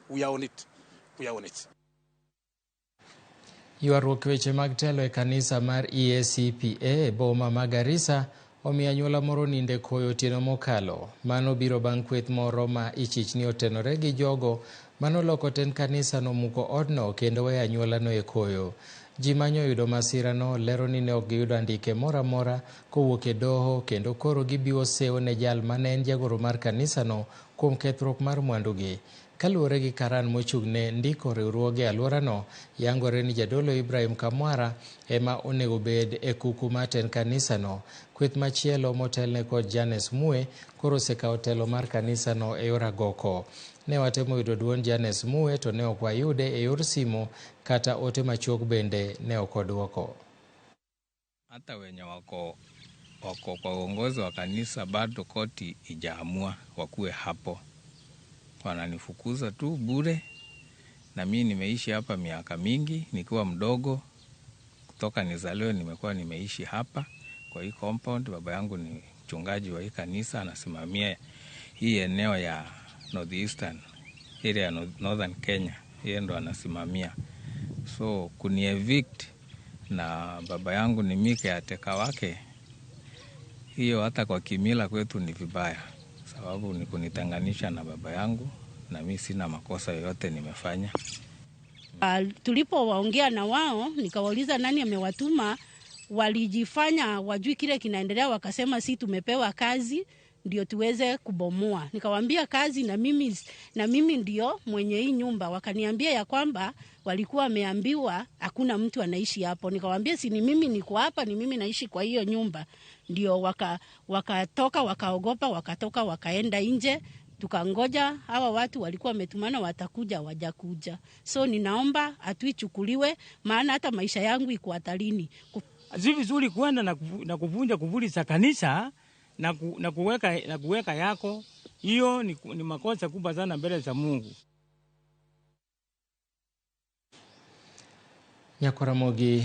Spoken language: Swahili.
we are on it. We are on it. Ywaruok weche mag telo e kanisa mar EACPA boma ma Garissa omiyo onyuola moro ninde koyo otieno mokalo. Mano biro bang' kweth moro ma ichichni otenore gi jogo manoloko ten kanisa no muko odno kendo weyo anyuolano e koyo. Ji manyo yudo masirano lero ni ne ok giyudo andike moro amora kowuok e doho kendo koro gibiwo sewo ne jal mane en jagoro mar kanisano kuom kethruok mar mwandugi. Kaluwore gi karan mochung'ne ndiko riwruoge e alworano, yangore ni jadolo Ibrahim Kamwara ema onego bed e kuku mar ten kanisano. Kweth machielo motelne kod Janes Mue koro osekawo telo mar kanisano e yor agoko. Ne watemo yudo duond Janes Mue to ne ok wayude e yor simo kata ote machuok bende ne ok odwoko. Hata wenye wako kwa uongozi wa kanisa bado koti ijaamua wakuwe hapo. Wananifukuza tu bure, na mimi nimeishi hapa miaka mingi nikiwa mdogo. Kutoka nizaliwe nimekuwa nimeishi hapa kwa hii compound. Baba yangu ni mchungaji wa hii kanisa, anasimamia hii eneo ya northeastern area, northern Kenya. Yeye ndo anasimamia. So kuni evict na baba yangu ni mike ateka wake, hiyo hata kwa kimila kwetu ni vibaya, sababu ni kunitenganisha na baba yangu, na mimi sina makosa yoyote nimefanya. Tulipowaongea na wao nikawauliza nani amewatuma, walijifanya wajui kile kinaendelea, wakasema si tumepewa kazi ndio tuweze kubomoa. Nikawaambia kazi na mimi ndio mwenye hii nyumba. Wakaniambia ya kwamba walikuwa wameambiwa hakuna mtu anaishi hapo. Nikawaambia si ni mimi niko hapa, ni mimi naishi kwa hiyo nyumba. Ndio wakatoka wakaogopa, wakatoka wakaenda nje. Tukangoja hawa watu walikuwa wametumana watakuja, wajakuja. So ninaomba atuichukuliwe, maana hata maisha yangu iko hatarini. Si vizuri kwenda na kuvunja kuvuli za kanisa na kuweka yako. Hiyo ni makosa kubwa sana mbele za Mungu. Ramogi